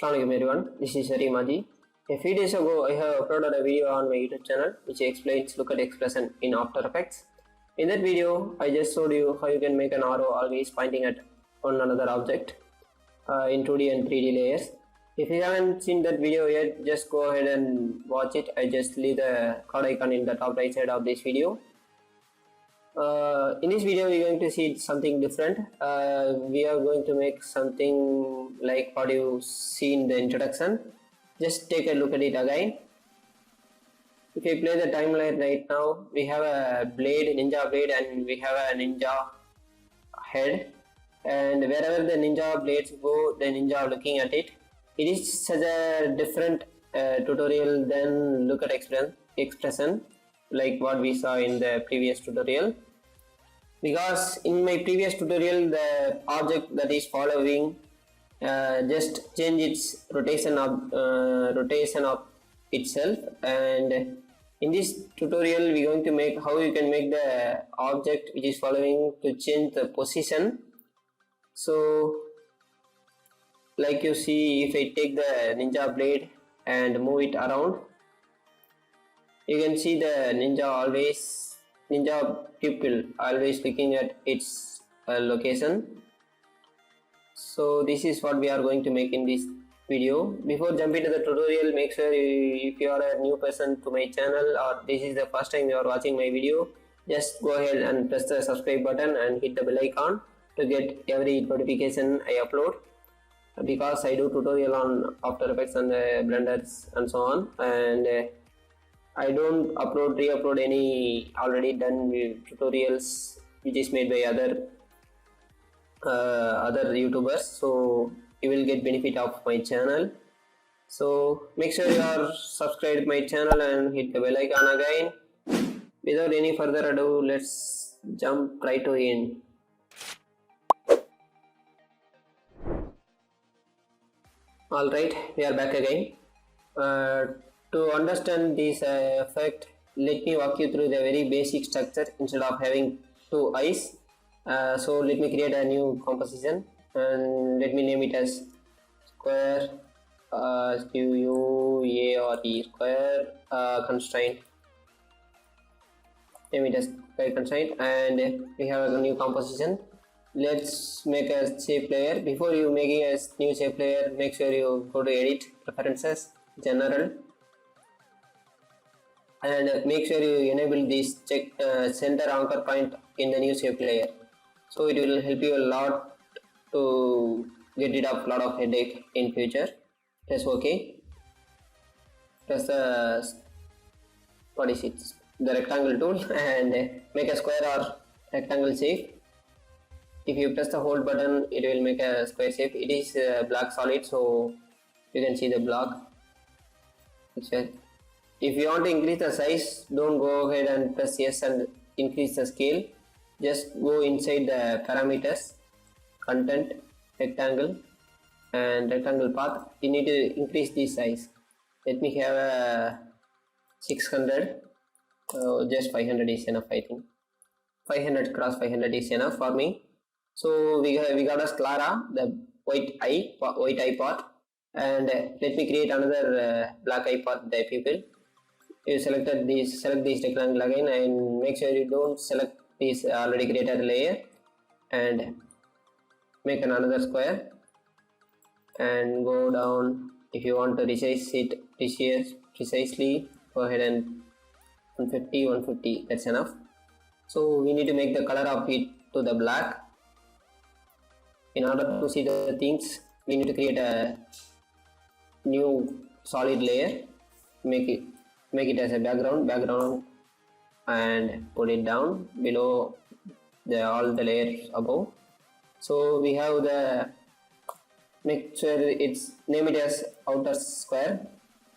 Assalamualaikum everyone, this is Hari Maji. A few days ago, I have uploaded a video on my YouTube channel which explains lookup expression in After Effects. In that video, I just showed you how you can make an arrow always pointing at one another object in 2D and 3D layers. If you haven't seen that video yet, just go ahead and watch it. I just leave the card icon in the top right side of this video. In this video, we're going to see something different. We are going to make something like what you see in the introduction. Just take a look at it again. If you play the timeline right now, we have a blade, ninja blade, and we have a ninja head. And wherever the ninja blades go, the ninja are looking at it. It is such a different tutorial than look at expression like what we saw in the previous tutorial, because in my previous tutorial the object that is following just change its rotation of itself, and in this tutorial we are going to make how you can make the object which is following to change the position. So like you see, if I take the ninja blade and move it around, you can see the ninja pupil always looking at its location. So this is what we are going to make in this video. Before jumping to the tutorial, make sure if you are a new person to my channel or this is the first time you are watching my video, just go ahead and press the subscribe button and hit the bell icon to get every notification I upload, because I do tutorial on After Effects and Blenders and so on, and I don't re-upload any already done tutorials which is made by other YouTubers, so you will get benefit of my channel. So make sure you are subscribed my channel and hit the bell icon again. Without any further ado, let's jump right to end. Alright, we are back again. To understand this effect, let me walk you through the very basic structure instead of having two eyes. So let me create a new composition and let me name it as square Q-U-A-R-E square constraint. Name it as square constraint, and we have a new composition. Let's make a shape layer. Before you making a new shape layer, make sure you go to edit, preferences, general, and make sure you enable this check center anchor point in the new shape layer. So it will help you a lot to get rid of a lot of headache in future. Press OK. Press the rectangle tool and make a square or rectangle shape. If you press the hold button, it will make a square shape. It is black solid, so you can see the block. If you want to increase the size, don't go ahead and press yes and increase the scale. Just go inside the parameters, content, rectangle, and rectangle path. You need to increase the size. Let me have a 600. Just 500 is enough, I think. 500 cross 500 is enough for me. So we got a sclera, the white eye part, and let me create another black eye part, the pupil. You select this rectangle again, and make sure you don't select this already created layer, and make another square and go down. If you want to resize it precisely, go ahead and 150, that's enough. So we need to make the color of it to the black. In order to see the things, we need to create a new solid layer, make it as a background, and put it down below all the layers above. So we have the, make sure it's name it as outer square,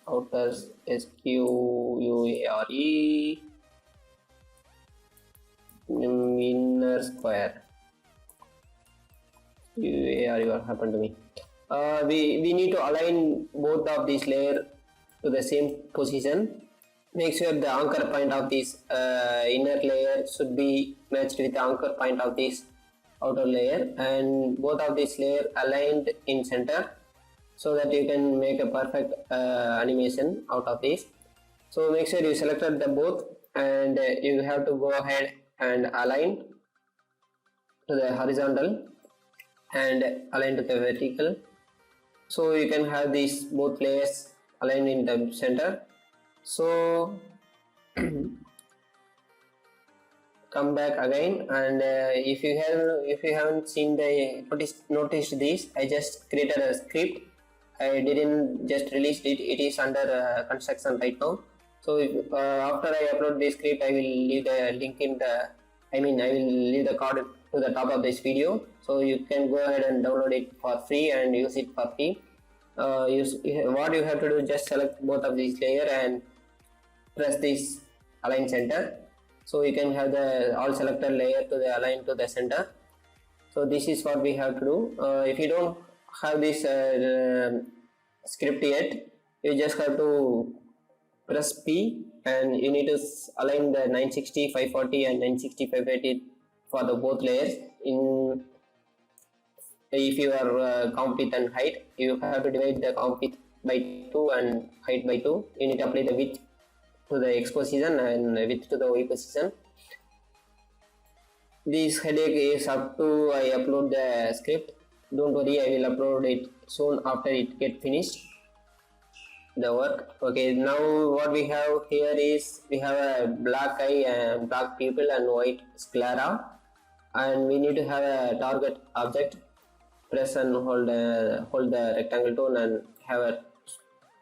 outer SQUARE, inner square. What happened to me? We need to align both of these layers to the same position. Make sure the anchor point of this inner layer should be matched with the anchor point of this outer layer, and both of these layers aligned in center. so that you can make a perfect animation out of this. So make sure you selected the both, and you have to go ahead and align to the horizontal and align to the vertical. So you can have these both layers aligned in the center. So come back again, and if you haven't seen the noticed this, I just created a script. I didn't just release it, it is under construction right now. So if, after I upload this script, I will leave the link in the I will leave the card to the top of this video, so you can go ahead and download it for free and use it for free. What you have to do, just select both of these layer and press this align center, so you can have the all selected layer to the align to the center. So this is what we have to do. If you don't have this script yet, you just have to press P and you need to align the 960, 540 and 960, 580 for the both layers. If you are complete and height, you have to divide the complete by 2 and height by 2. You need to apply the width to the X position and width to the Y position. This headache is up to I upload the script. Don't worry, I will upload it soon after it get finished the work. Okay, now what we have here is we have a black eye and black pupil and white sclera, and we need to have a target object. Press and hold the rectangle tool and have a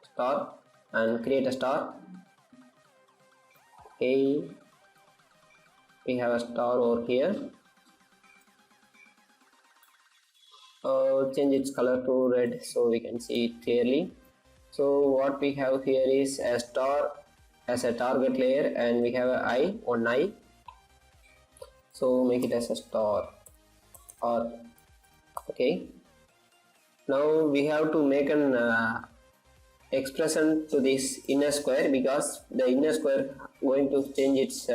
star and create a star. Okay, we have a star over here. Change its color to red so we can see it clearly. So what we have here is a star as a target layer, and we have an eye, one eye. So make it as a star. Or okay. Now we have to make an expression to this inner square, because the inner square going to change its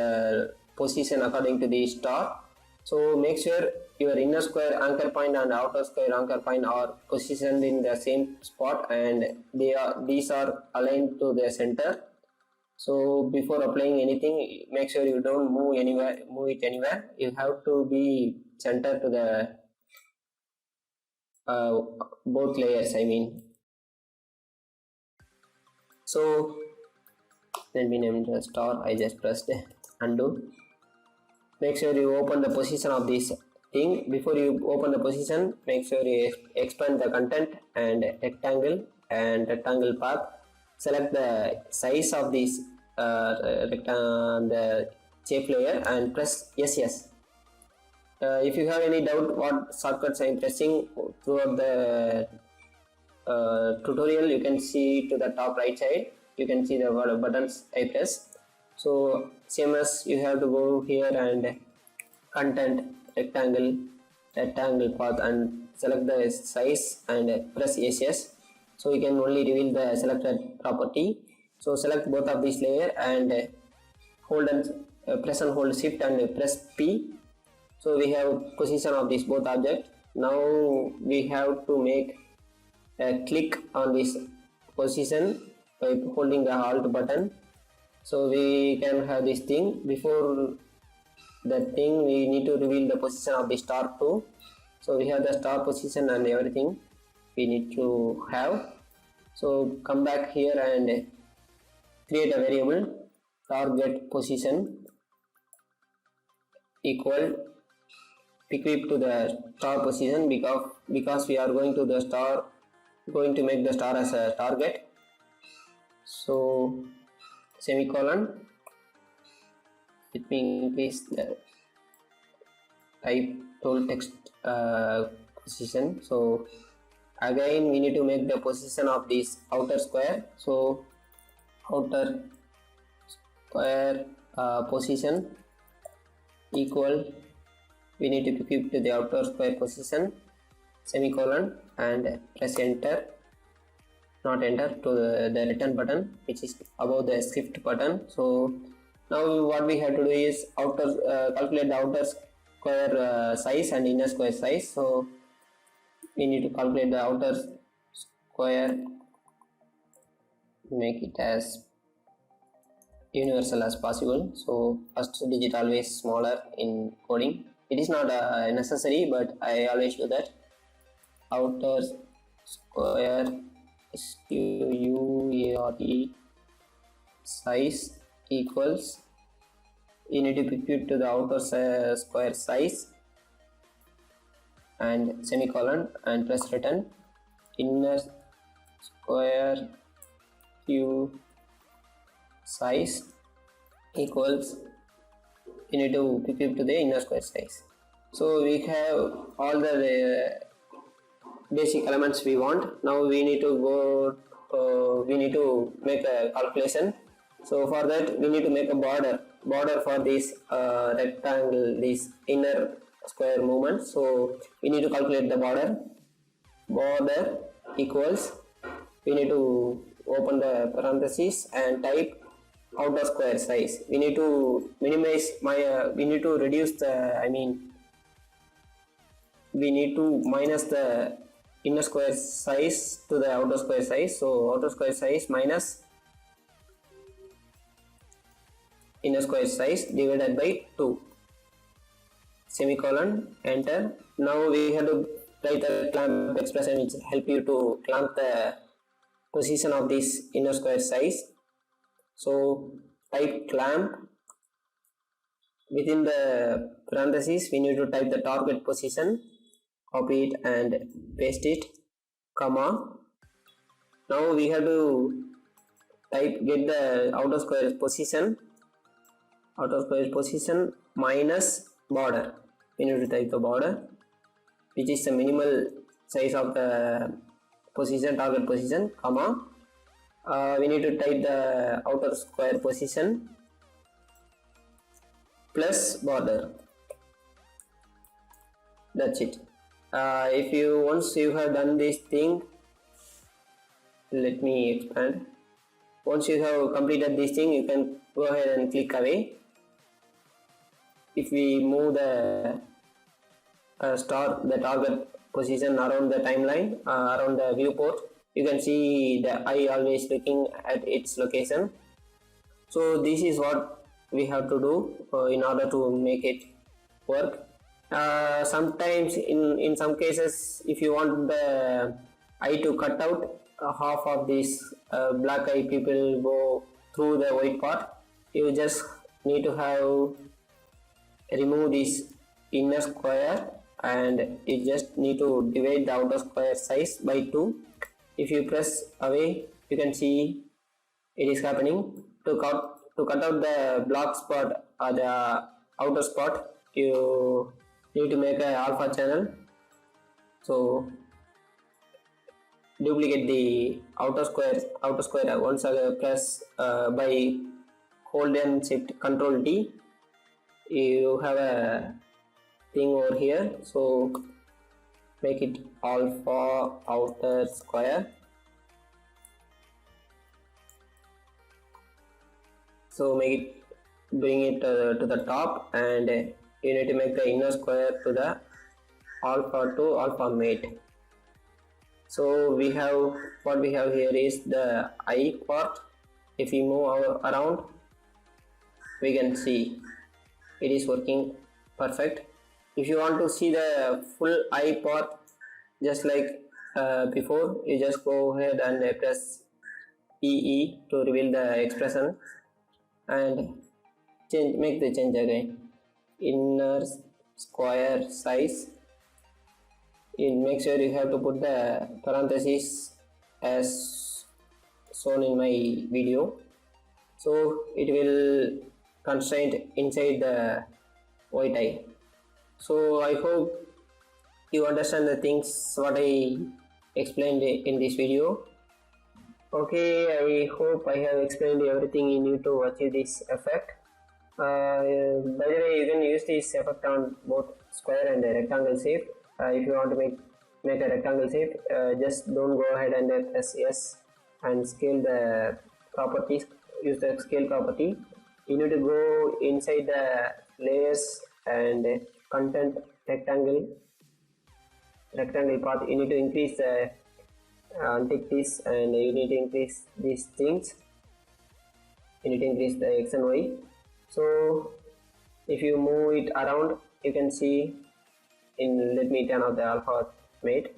position according to the star. So make sure your inner square anchor point and outer square anchor point are positioned in the same spot, and these are aligned to the center. So before applying anything, make sure you don't move it anywhere. You have to be centered to the both layers, So let me name the star. I just pressed undo. Make sure you open the position of this thing. Before you open the position, make sure you expand the content and rectangle and rectangle path. Select the size of this the shape layer and press yes. If you have any doubt what shortcuts I am pressing throughout the tutorial, you can see to the top right side. You can see the buttons I press. So same as you have to go here and content, rectangle path and select the size and press yes. So you can only reveal the selected property. So select both of these layer and hold and press and hold shift and press P. So we have position of this both object. Now we have to make a click on this position by holding the alt button. So we can have this thing. Before that thing, we need to reveal the position of the star too. So we have the star position and everything we need to have. So come back here and create a variable target position equal equip to the star position, because we are going to make the star as a target. So semicolon. Let me increase the type tool text position. So again we need to make the position of this outer square. So outer square position equal, we need to equip to the outer square position, semicolon, and press enter, not enter, to the return button which is above the shift button. So now what we have to do is calculate the outer square size and inner square size. So we need to calculate the outer square, make it as universal as possible. So first digit always smaller in coding. It is not necessary, but I always do that. Outer square SQUARE size equals, you need to compute to the outer square size and semicolon and press return. Inner square q size equals, you need to compute to the inner square size. So we have all the basic elements we want. Now we need to go we need to make a calculation. So for that we need to make a border for this rectangle, this inner square movement. So we need to calculate the border equals, we need to open the parentheses and type outer square size. We need to minimize we need to reduce the, we need to minus the inner square size to the outer square size. So outer square size minus inner square size divided by 2, semicolon, enter. Now we have to write the clamp expression which help you to clamp the position of this inner square size. So type clamp, within the parentheses we need to type the target position, copy it and paste it, comma. Now we have to type, get the outer square position minus border. We need to type the border, which is the minimal size of the position, target position, comma. We need to type the outer square position plus border. That's it. If you once you have done this thing, let me expand. Once you have completed this thing, you can go ahead and click away. If we move the the target position around the timeline, around the viewport, you can see the eye always looking at its location. So this is what we have to do in order to make it work. Sometimes in some cases, if you want the eye to cut out, half of this black eye people go through the white part, you just need to have remove this inner square and you just need to divide the outer square size by 2. If you press away, you can see it is happening. To cut out the black spot or the outer spot, you need to make an alpha channel. So duplicate the outer square once again, press by hold and shift Control D. You have a thing over here, so make it alpha outer square. So bring it to the top, and you need to make the inner square to the alpha to alpha mate. So what we have here is the eye part. If we move around, we can see it is working perfect. If you want to see the full eye part, just like before, you just go ahead and press EE to reveal the expression and make the change again. Inner square size, make sure you have to put the parentheses as shown in my video, so it will constrain inside the white eye. So I hope you understand the things what I explained in this video. Okay, I hope I have explained everything you need to achieve this effect. By the way, you can use this effect on both square and rectangle shape. If you want to make a rectangle shape, just don't go ahead and press S and scale the properties. Use the scale property. You need to go inside the layers and content rectangle path. You need to increase the untick this, and you need to increase these things. You need to increase the x and y. So if you move it around, you can see let me turn off the alpha mate.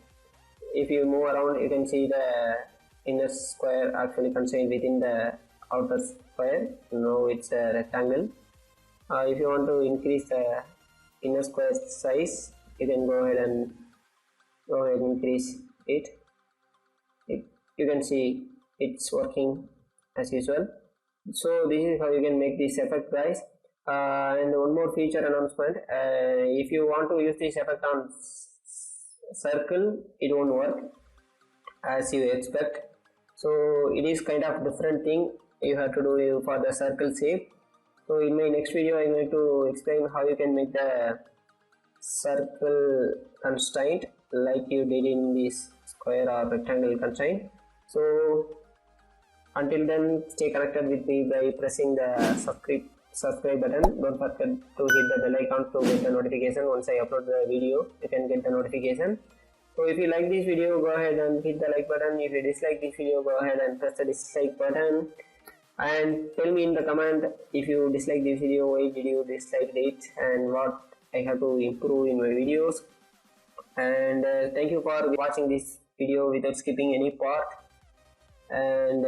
If you move around, you can see the inner square actually contained within the outer square. Now it's a rectangle. If you want to increase the inner square size, you can go ahead and increase it. You can see it's working as usual. So this is how you can make this effect, guys. And one more feature announcement, if you want to use this effect on circle, it won't work as you expect. So it is kind of different thing you have to do for the circle shape. So in my next video I'm going to explain how you can make the circle constraint like you did in this square or rectangle constraint. So until then, stay connected with me by pressing the subscribe button. Don't forget to hit the bell icon to get the notification. Once I upload the video, you can get the notification. So if you like this video, go ahead and hit the like button. If you dislike this video, go ahead and press the dislike button. And tell me in the comment if you dislike this video, why did you dislike it, and what I have to improve in my videos. And thank you for watching this video without skipping any part. And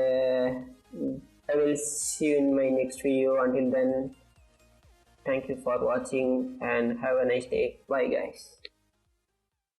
I will see you in my next video. Until then, thank you for watching and have a nice day. Bye guys.